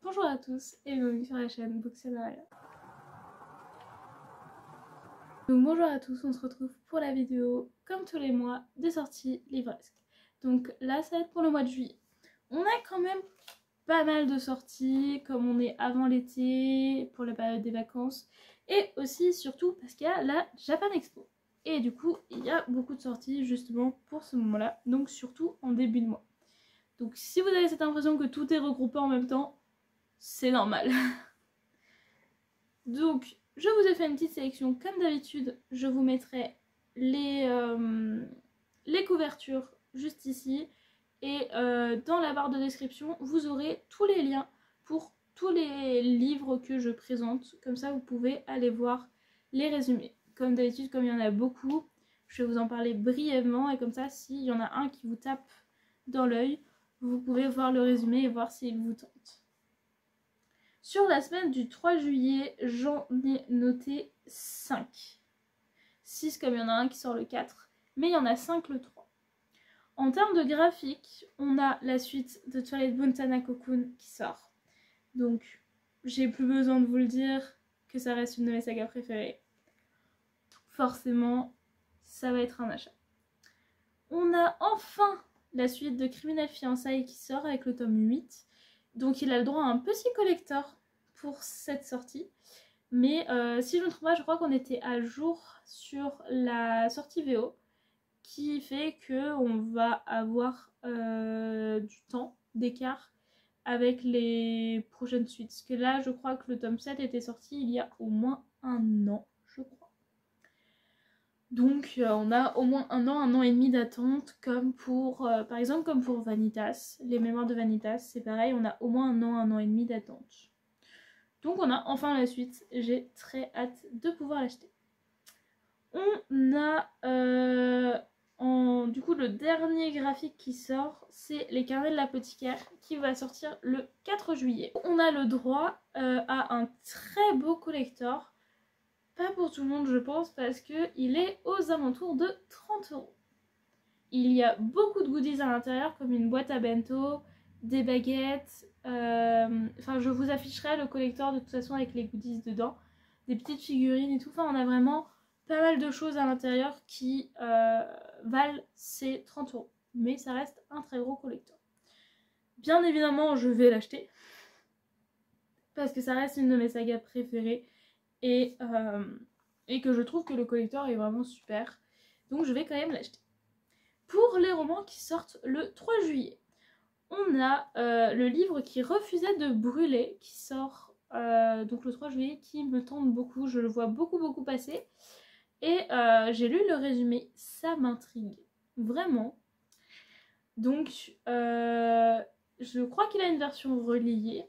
Bonjour à tous et bienvenue sur la chaîne Booksenaria. Donc bonjour à tous, on se retrouve pour la vidéo, comme tous les mois, des sorties livresques. Donc là ça va être pour le mois de juillet. On a quand même pas mal de sorties, comme on est avant l'été, pour la période des vacances. Et aussi, surtout, parce qu'il y a la Japan Expo. Et du coup, il y a beaucoup de sorties justement pour ce moment-là, donc surtout en début de mois. Donc si vous avez cette impression que tout est regroupé en même temps, c'est normal. Donc je vous ai fait une petite sélection comme d'habitude. Je vous mettrai les couvertures juste ici. Et dans la barre de description, vous aurez tous les liens pour tous les livres que je présente. Comme ça, vous pouvez aller voir les résumés. Comme d'habitude, comme il y en a beaucoup, je vais vous en parler brièvement. Et comme ça, s'il y en a un qui vous tape dans l'œil, vous pouvez voir le résumé et voir s'il vous tente. Sur la semaine du 3 juillet, j'en ai noté 5. 6 comme il y en a un qui sort le 4, mais il y en a 5 le 3. En termes de graphique, on a la suite de Twilight Montana Cocoon qui sort. Donc, j'ai plus besoin de vous le dire que ça reste une de mes sagas préférées. Forcément, ça va être un achat. On a enfin la suite de Criminal Fiançailles qui sort avec le tome 8. Donc il a le droit à un petit collector pour cette sortie. Mais si je ne me trompe pas, je crois qu'on était à jour sur la sortie VO. Qui fait qu'on va avoir du temps d'écart avec les prochaines suites. Parce que là, je crois que le tome 7 était sorti il y a au moins un an, je crois. Donc on a au moins un an et demi d'attente, comme pour, par exemple, comme pour Vanitas. Les mémoires de Vanitas, c'est pareil, on a au moins un an et demi d'attente. Donc on a enfin la suite, j'ai très hâte de pouvoir l'acheter. On a du coup le dernier graphique qui sort, c'est Les Carnets de l'Apothicaire qui va sortir le 4 juillet. On a le droit à un très beau collector. Pas pour tout le monde je pense parce qu'il est aux alentours de 30 €. Il y a beaucoup de goodies à l'intérieur comme une boîte à bento, des baguettes, enfin je vous afficherai le collector de toute façon avec les goodies dedans, des petites figurines et tout, enfin on a vraiment pas mal de choses à l'intérieur qui valent ces 30 €. Mais ça reste un très gros collector. Bien évidemment je vais l'acheter parce que ça reste une de mes sagas préférées. Et que je trouve que le collector est vraiment super. Donc je vais quand même l'acheter. Pour les romans qui sortent le 3 juillet, on a le livre qui refusait de brûler, qui sort donc le 3 juillet, qui me tente beaucoup. Je le vois beaucoup passer. Et j'ai lu le résumé, ça m'intrigue. Vraiment. Donc je crois qu'il a une version reliée.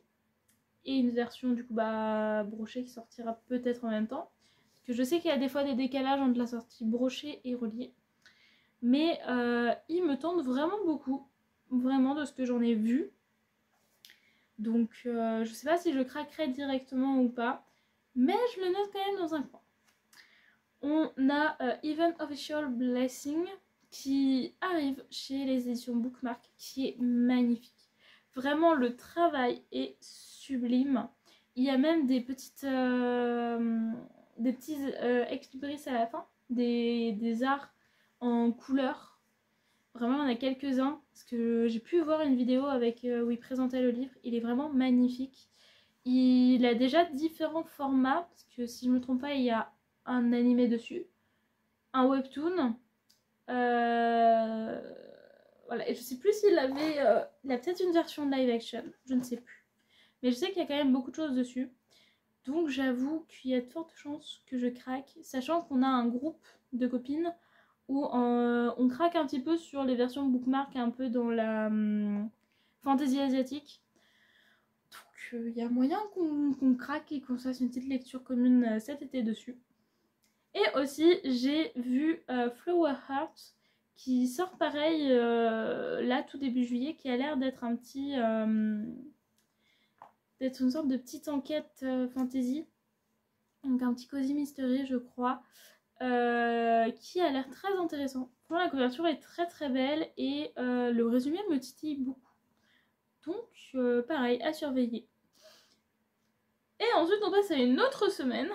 Et une version du coup brochée qui sortira peut-être en même temps. Parce que je sais qu'il y a des fois des décalages entre la sortie brochée et reliée. Mais il me tente vraiment beaucoup. Vraiment de ce que j'en ai vu. Donc je sais pas si je craquerai directement ou pas. Mais je le note quand même dans un coin. On a Even Official Blessing qui arrive chez les éditions Bookmark, qui est magnifique. Vraiment le travail est sublime. Il y a même des petits ex-libris à la fin, des arts en couleur. Vraiment, il y en a quelques-uns, parce que j'ai pu voir une vidéo avec où il présentait le livre. Il est vraiment magnifique. Il a déjà différents formats, parce que si je ne me trompe pas, il y a un animé dessus, un webtoon. Voilà, et je sais plus s'il avait... il a peut-être une version live action, je ne sais plus. Mais je sais qu'il y a quand même beaucoup de choses dessus. Donc j'avoue qu'il y a de fortes chances que je craque, sachant qu'on a un groupe de copines où on craque un petit peu sur les versions Bookmark, un peu dans la fantasy asiatique. Donc il y a moyen qu'on craque et qu'on fasse une petite lecture commune cet été dessus. Et aussi j'ai vu Flower Heart qui sort pareil là tout début juillet, qui a l'air d'être un petit... d'être une sorte de petite enquête fantasy. Donc un petit cosy mystery je crois. Qui a l'air très intéressant. Bon, la couverture est très belle et le résumé me titille beaucoup. Donc pareil, à surveiller. Et ensuite on passe à une autre semaine.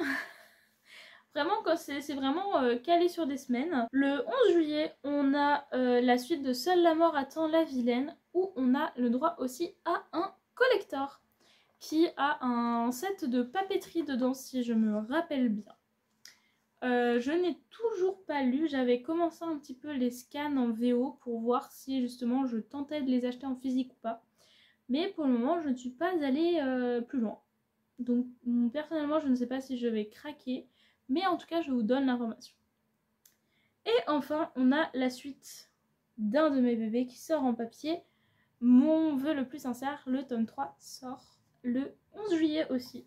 Vraiment, quand c'est vraiment calé sur des semaines. Le 11 juillet, on a la suite de Seule la mort attend la vilaine, où on a le droit aussi à un collector, qui a un set de papeterie dedans, si je me rappelle bien. Je n'ai toujours pas lu, j'avais commencé un petit peu les scans en VO pour voir si justement je tentais de les acheter en physique ou pas. Mais pour le moment, je ne suis pas allée plus loin. Donc personnellement, je ne sais pas si je vais craquer. Mais en tout cas, je vous donne l'information. Et enfin, on a la suite d'un de mes bébés qui sort en papier. Mon vœu le plus sincère, le tome 3, sort le 11 juillet aussi.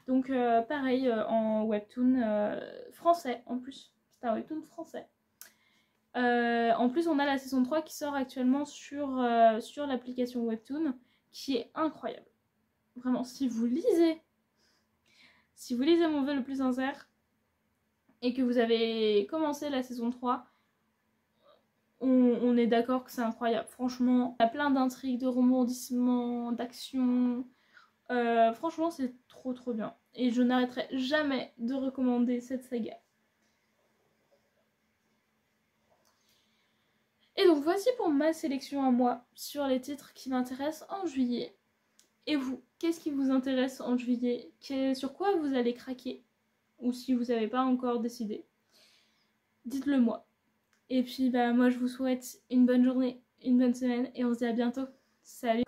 Donc pareil, en webtoon français en plus. C'est un webtoon français. En plus, on a la saison 3 qui sort actuellement sur l'application Webtoon, qui est incroyable. Vraiment, si vous lisez mon vœu le plus sincère, et que vous avez commencé la saison 3, on est d'accord que c'est incroyable. Franchement, il y a plein d'intrigues, de rebondissements, d'actions. Franchement, c'est trop bien. Et je n'arrêterai jamais de recommander cette saga. Et donc voici pour ma sélection à moi sur les titres qui m'intéressent en juillet. Et vous, qu'est-ce qui vous intéresse en juillet? Sur quoi vous allez craquer? Ou si vous n'avez pas encore décidé, dites-le moi. Et puis bah moi je vous souhaite une bonne journée, une bonne semaine et on se dit à bientôt. Salut!